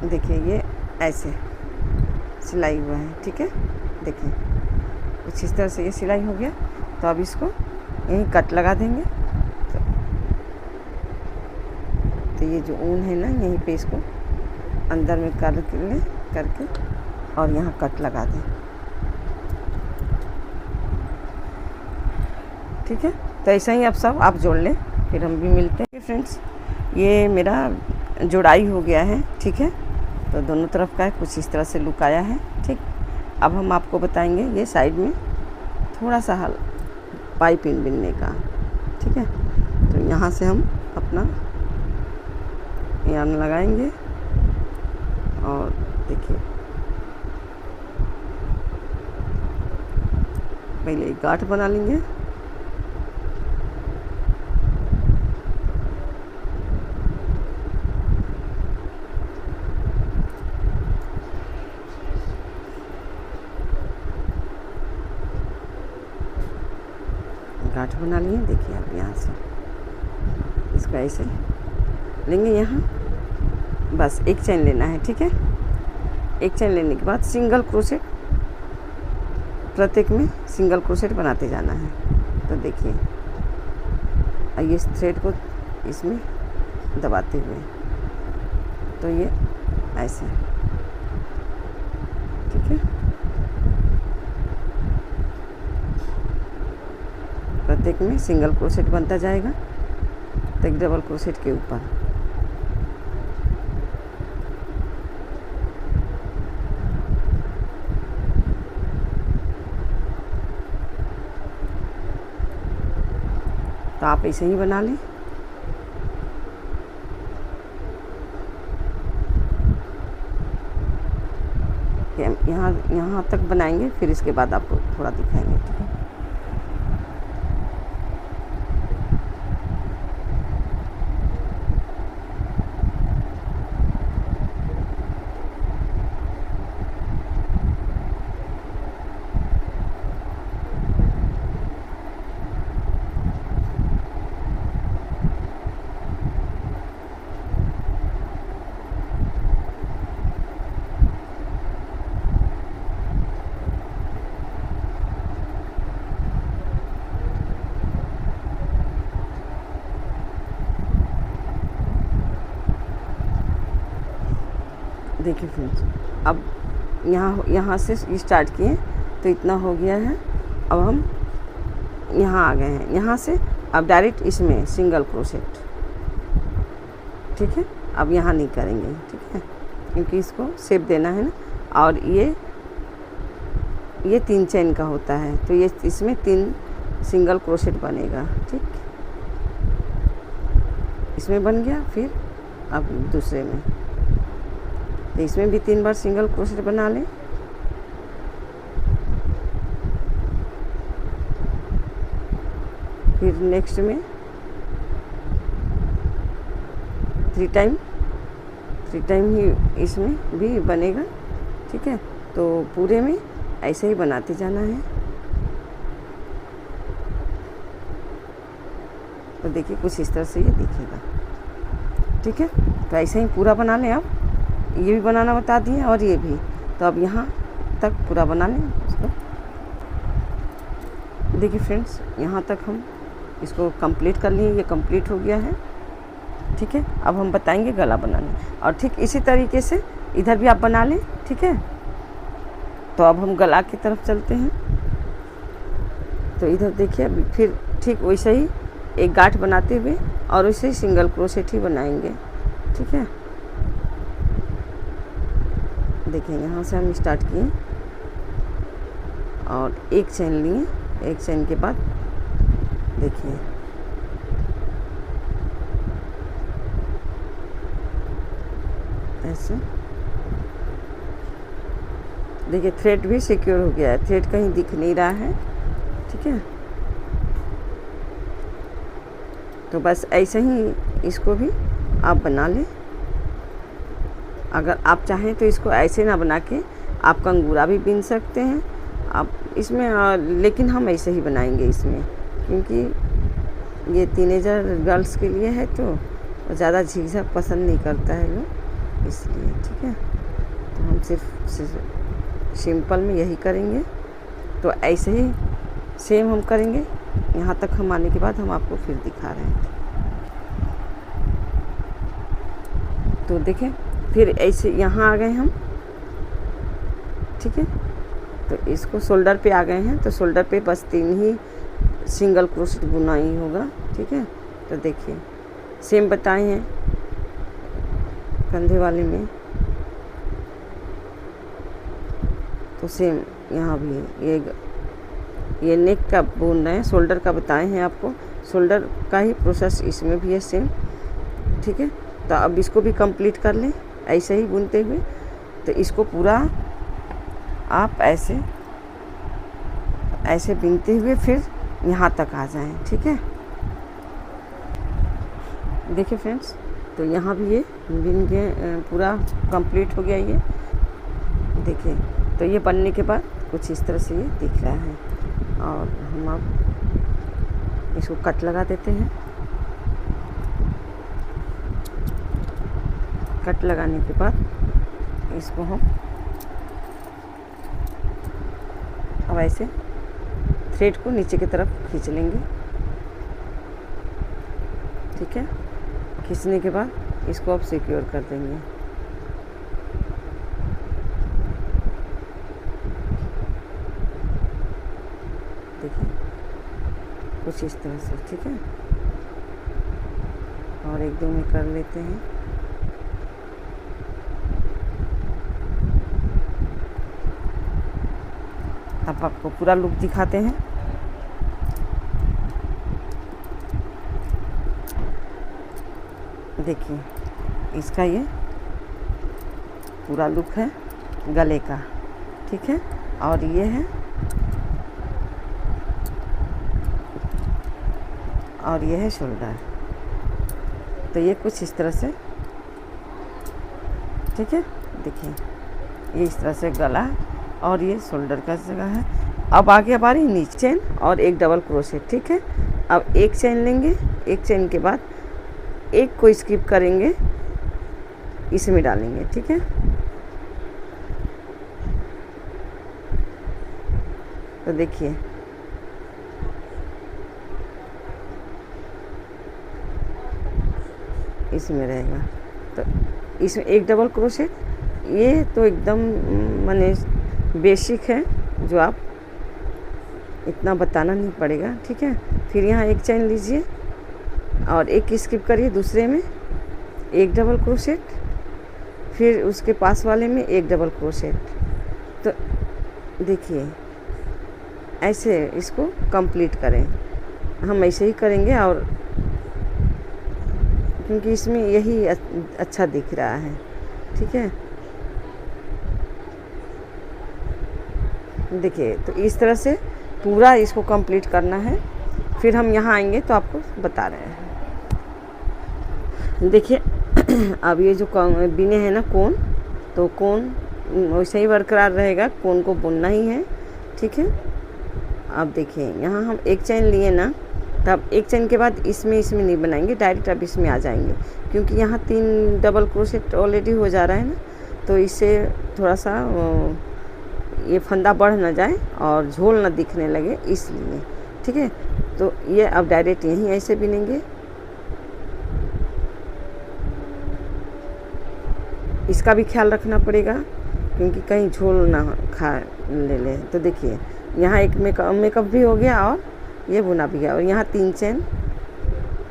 देखिए ये ऐसे सिलाई हुआ है, ठीक है। देखिए कुछ इस तरह से ये सिलाई हो गया। तो अब इसको यहीं कट लगा देंगे। तो ये जो ऊन है ना, यहीं पे इसको अंदर में करके और यहाँ कट लगा दें, ठीक है। तो ऐसा ही अब सब आप जोड़ लें, फिर हम भी मिलते हैं। फ्रेंड्स ये मेरा जोड़ाई हो गया है, ठीक है। तो दोनों तरफ का है, कुछ इस तरह से लुक आया है, ठीक। अब हम आपको बताएंगे ये साइड में थोड़ा सा हल पाइपिंग बिनने का, ठीक है। तो यहाँ से हम अपना यार्न लगाएंगे और देखिए पहले एक गांठ बना लेंगे। गांठ बना लिए। देखिए अब यहाँ से इसको ऐसे लेंगे, यहाँ बस एक चेन लेना है, ठीक है। एक चेन लेने के बाद सिंगल क्रोशेट, प्रत्येक में सिंगल क्रोशेट बनाते जाना है। तो देखिए ये थ्रेड को इसमें दबाते हुए, तो ये ऐसे, ठीक है। प्रत्येक में सिंगल क्रोशेट बनता जाएगा, तो एक डबल क्रोशेट के ऊपर तो आप ऐसे ही बना लें। यहाँ तक बनाएंगे, फिर इसके बाद आपको थोड़ा दिखाएंगे, ठीक है। देखिए फ्रेंड्स अब यहाँ से स्टार्ट किए तो इतना हो गया है। अब हम यहाँ आ गए हैं, यहाँ से अब डायरेक्ट इसमें सिंगल क्रोशेट, ठीक है। अब यहाँ नहीं करेंगे, ठीक है, क्योंकि इसको शेप देना है ना। और ये 3 चेन का होता है, तो ये इसमें 3 सिंगल क्रोशेट बनेगा, ठीक। इसमें बन गया, फिर अब दूसरे में, तो इसमें भी 3 बार सिंगल क्रोशेट बना लें। फिर नेक्स्ट में 3 टाइम ही इसमें भी बनेगा, ठीक है। तो पूरे में ऐसे ही बनाते जाना है। तो देखिए कुछ इस तरह से ये दिखेगा, ठीक है। तो ऐसे ही पूरा बना लें। अब ये भी बनाना बता दिए और ये भी, तो अब यहाँ तक पूरा बना लें उसको। देखिए फ्रेंड्स यहाँ तक हम इसको कंप्लीट कर लिए, ये कंप्लीट हो गया है, ठीक है। अब हम बताएंगे गला बनाना, और ठीक इसी तरीके से इधर भी आप बना लें, ठीक है। तो अब हम गला की तरफ चलते हैं। तो इधर देखिए फिर ठीक वैसे ही एक गांठ बनाते हुए और वैसे ही सिंगल क्रोशेट ही बनाएंगे, ठीक है। देखिए यहाँ से हम स्टार्ट किए और एक चेन लिए, एक चेन के बाद देखिए ऐसे, देखिए थ्रेड भी सिक्योर हो गया है, थ्रेड कहीं दिख नहीं रहा है, ठीक है। तो बस ऐसे ही इसको भी आप बना लें। अगर आप चाहें तो इसको ऐसे ना बना के आप कंगूरा भी बिन सकते हैं आप इसमें, लेकिन हम ऐसे ही बनाएंगे इसमें, क्योंकि ये टीनेजर गर्ल्स के लिए है तो ज़्यादा झिकझक पसंद नहीं करता है लोग, इसलिए। ठीक है, तो हम सिर्फ सिंपल में यही करेंगे। तो ऐसे ही सेम हम करेंगे। यहाँ तक हम आने के बाद हम आपको फिर दिखा रहे हैं। तो देखें, फिर ऐसे यहाँ आ गए हम। ठीक है, तो इसको शोल्डर पे आ गए हैं, तो शोल्डर पे बस 3 ही सिंगल क्रोशेट बुनाई होगा। ठीक है, तो देखिए सेम बताए हैं कंधे वाले में, तो सेम यहाँ भी है। ये नेक का बुन रहे हैं, शोल्डर का बताए हैं आपको, शोल्डर का ही प्रोसेस इसमें भी है सेम। ठीक है, तो अब इसको भी कंप्लीट कर लें ऐसे ही बुनते हुए। तो इसको पूरा आप ऐसे ऐसे बुनते हुए फिर यहाँ तक आ जाएं। ठीक है, देखिए फ्रेंड्स, तो यहाँ भी ये बिन के पूरा कंप्लीट हो गया ये। देखिए, तो ये बनने के बाद कुछ इस तरह से ये दिख रहा है। और हम अब इसको कट लगा देते हैं। कट लगाने के बाद इसको हम अब ऐसे थ्रेड को नीचे की तरफ खींच लेंगे। ठीक है, खींचने के बाद इसको अब सिक्योर कर देंगे। देखिए कुछ इस तरह से। ठीक है, और एक दो में कर लेते हैं। अब आपको पूरा लुक दिखाते हैं। देखिए इसका ये पूरा लुक है गले का। ठीक है, और ये है और ये है शोल्डर। तो ये कुछ इस तरह से। ठीक है, देखिए ये इस तरह से गला और ये शोल्डर का जगह है। अब आगे हमारी नीचे चेन और एक डबल क्रोशेट। ठीक है, अब एक चेन लेंगे, एक चेन के बाद एक को स्किप करेंगे, इसमें डालेंगे। ठीक है, तो देखिए इसमें रहेगा। तो इसमें एक डबल क्रोशेट, ये तो एकदम माने बेसिक है जो आप इतना बताना नहीं पड़ेगा। ठीक है, फिर यहाँ एक चेन लीजिए और एक स्किप करिए, दूसरे में एक डबल क्रोशेट, फिर उसके पास वाले में एक डबल क्रोशेट। तो देखिए ऐसे इसको कंप्लीट करें। हम ऐसे ही करेंगे, और क्योंकि इसमें यही अच्छा दिख रहा है। ठीक है, देखिए तो इस तरह से पूरा इसको कंप्लीट करना है। फिर हम यहाँ आएंगे तो आपको बता रहे हैं। देखिए अब ये जो बिने हैं ना कोन, तो कोन वैसे ही बरकरार रहेगा, कोन को बुनना ही है। ठीक है, अब देखिए यहाँ हम एक चेन लिए ना, तब एक चेन के बाद इसमें नहीं बनाएंगे, डायरेक्ट अब इसमें आ जाएंगे, क्योंकि यहाँ 3 डबल क्रोशेट ऑलरेडी हो जा रहा है ना, तो इससे थोड़ा सा ये फंदा बढ़ ना जाए और झोल ना दिखने लगे, इसलिए। ठीक है, तो ये अब डायरेक्ट यहीं ऐसे बिनेंगे। इसका भी ख्याल रखना पड़ेगा क्योंकि कहीं झोल ना खा ले। तो देखिए यहाँ एक मेकअप भी हो गया और ये बुना भी गया, और यहाँ 3 चेन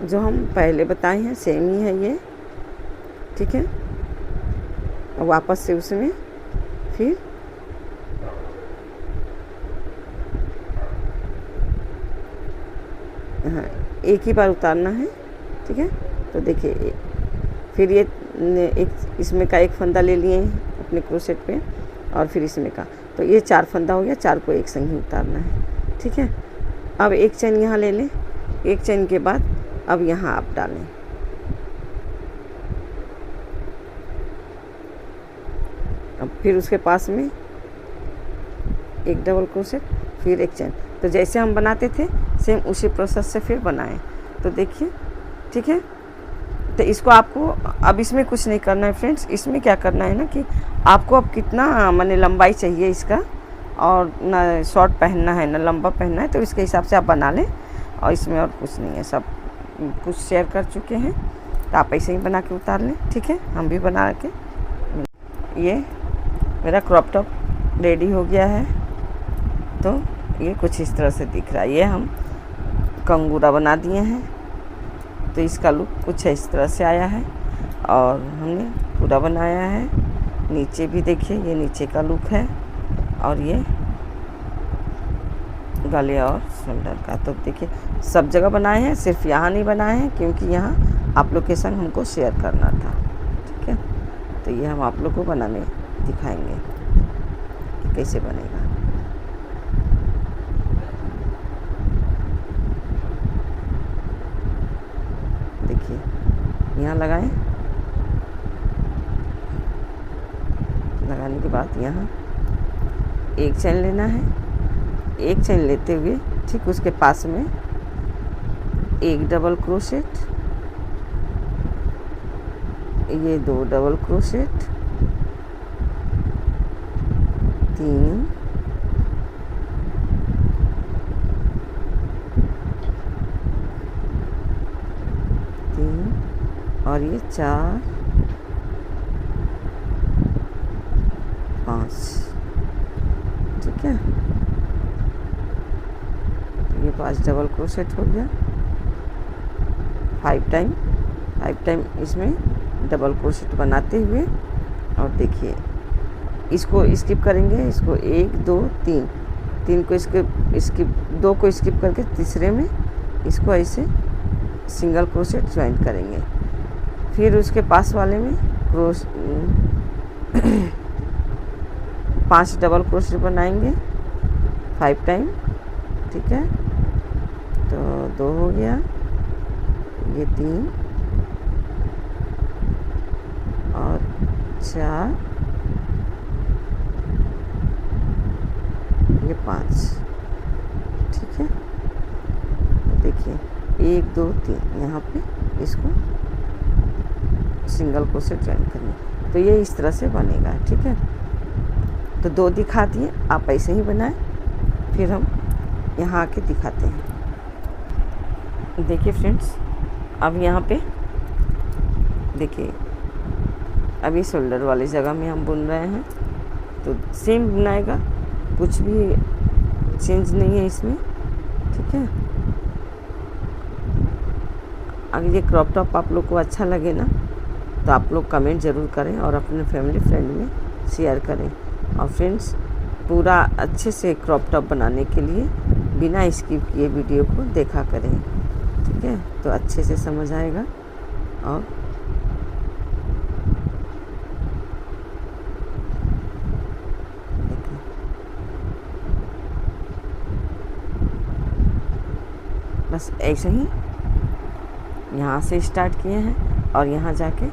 जो हम पहले बताए हैं सेम ही है ये। ठीक है, वापस से उसमें फिर हाँ एक ही बार उतारना है। ठीक है, तो देखिए फिर ये एक इसमें का एक फंदा ले लिए अपने क्रोशेट पे, और फिर इसमें का, तो ये 4 फंदा हो गया, 4 को एक संग ही उतारना है। ठीक है, अब एक चेन यहाँ ले लें, एक चेन के बाद अब यहाँ आप डालें। अब फिर उसके पास में एक डबल क्रोशेट, फिर एक चेन। तो जैसे हम बनाते थे सेम उसी प्रोसेस से फिर बनाएं। तो देखिए, ठीक है। तो इसको आपको अब इसमें कुछ नहीं करना है फ्रेंड्स। इसमें क्या करना है ना कि आपको अब कितना माने लंबाई चाहिए इसका, और ना शॉर्ट पहनना है ना लंबा पहनना है, तो इसके हिसाब से आप बना लें। और इसमें और कुछ नहीं है, सब कुछ शेयर कर चुके हैं, तो आप ऐसे ही बना के उतार लें, ठीक है। हम भी बना के, ये मेरा क्रॉप टॉप रेडी हो गया है। तो ये कुछ इस तरह से दिख रहा है। ये हम कंगूरा बना दिए हैं, तो इसका लुक कुछ इस तरह से आया है। और हमने पूरा बनाया है, नीचे भी देखिए, ये नीचे का लुक है। और ये गले और शोल्डर का। तो देखिए सब जगह बनाए हैं, सिर्फ यहाँ नहीं बनाए हैं, क्योंकि यहाँ आप लोग के संग हमको शेयर करना था, ठीक है। तो ये हम आप लोग को बनाने दिखाएंगे कि कैसे बनेगा। देखिए यहाँ लगाएं, लगाने के बाद यहाँ एक चैन लेना है, एक चैन लेते हुए ठीक उसके पास में एक डबल क्रोशेट, ये 2 डबल क्रोशेट, 3, 3 और ये 4, 5, ठीक है। ये 5 डबल क्रोशेट हो गया। 5 टाइम इसमें डबल क्रोशेट बनाते हुए, और देखिए इसको स्किप करेंगे, इसको 1 2 3 को स्किप 2 को स्किप करके तीसरे में इसको ऐसे सिंगल क्रोशेट ज्वाइन करेंगे। फिर उसके पास वाले में 5 डबल क्रोशेट बनाएंगे 5 टाइम, ठीक है। तो 2 हो गया, ये 3 और 4, ये 5, ठीक है। देखिए 1 2 3 यहाँ पे इसको सिंगल क्रोशेट ज्वाइन करनी। तो ये इस तरह से बनेगा, ठीक है। तो 2 दिखा दिए, आप ऐसे ही बनाएं, फिर हम यहाँ आके दिखाते हैं। देखिए फ्रेंड्स, अब यहाँ पे देखिए, अभी शोल्डर वाली जगह में हम बुन रहे हैं, तो सेम बुनाएगा, कुछ भी चेंज नहीं है इसमें, ठीक है। अगर ये क्रॉप टॉप आप लोग को अच्छा लगे ना, तो आप लोग कमेंट ज़रूर करें और अपने फैमिली फ्रेंड में शेयर करें। और फ्रेंड्स, पूरा अच्छे से क्रॉप टॉप बनाने के लिए बिना स्किप किए वीडियो को देखा करें, ठीक है। तो अच्छे से समझ आएगा। और देखिए बस ऐसे ही यहाँ से स्टार्ट किए हैं और यहाँ जाके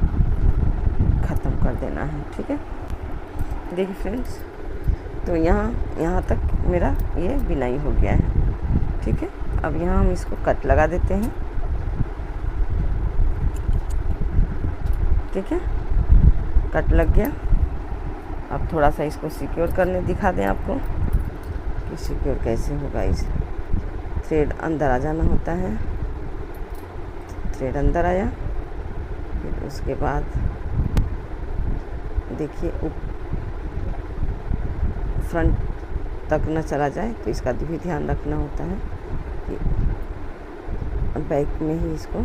ख़त्म कर देना है, ठीक है। देखिए फ्रेंड्स, तो यहाँ तक मेरा ये बिनाई हो गया है, ठीक है। अब यहाँ हम इसको कट लगा देते हैं, ठीक है। कट लग गया। अब थोड़ा सा इसको सिक्योर करने दिखा दें आपको कि सिक्योर कैसे होगा। इस थ्रेड अंदर आ जाना होता है, थ्रेड अंदर आया। फिर उसके बाद देखिए फ्रंट तक न चला जाए, तो इसका भी ध्यान रखना होता है कि बैक में ही इसको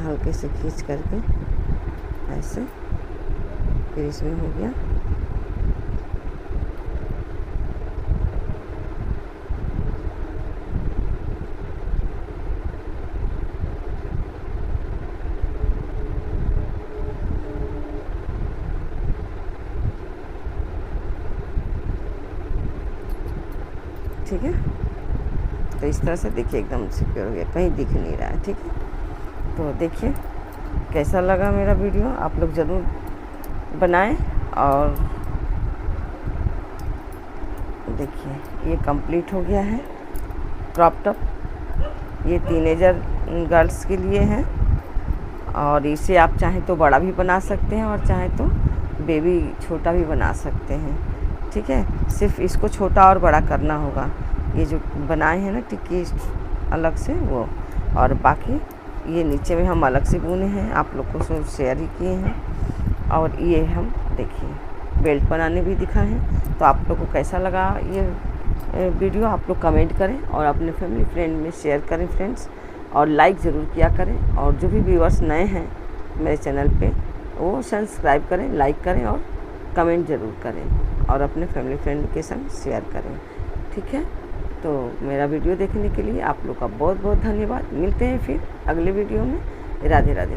हल्के से खींच करके ऐसे, फिर इसमें हो गया। ठीक है, तो इस तरह से देखिए एकदम सिक्योर हो गया, कहीं दिख नहीं रहा है, ठीक है। तो देखिए कैसा लगा मेरा वीडियो, आप लोग ज़रूर बनाएं और देखिए ये कंप्लीट हो गया है क्रॉप टॉप। ये टीनेजर गर्ल्स के लिए है और इसे आप चाहें तो बड़ा भी बना सकते हैं और चाहें तो बेबी छोटा भी बना सकते हैं। ठीक है, सिर्फ इसको छोटा और बड़ा करना होगा। ये जो बनाए हैं ना टिक्की अलग से वो, और बाकी ये नीचे में हम अलग से बुने हैं, आप लोग को शेयर ही किए हैं। और ये हम देखिए बेल्ट बनाने भी दिखाए हैं। तो आप लोग को कैसा लगा ये वीडियो, आप लोग कमेंट करें और अपने फैमिली फ्रेंड में शेयर करें फ्रेंड्स, और लाइक ज़रूर किया करें। और जो भी व्यूअर्स नए हैं मेरे चैनल पे वो सब्सक्राइब करें, लाइक करें और कमेंट ज़रूर करें और अपने फैमिली फ्रेंड के संग शेयर करें। ठीक है, तो मेरा वीडियो देखने के लिए आप लोग का बहुत बहुत धन्यवाद। मिलते हैं फिर अगले वीडियो में। राधे राधे।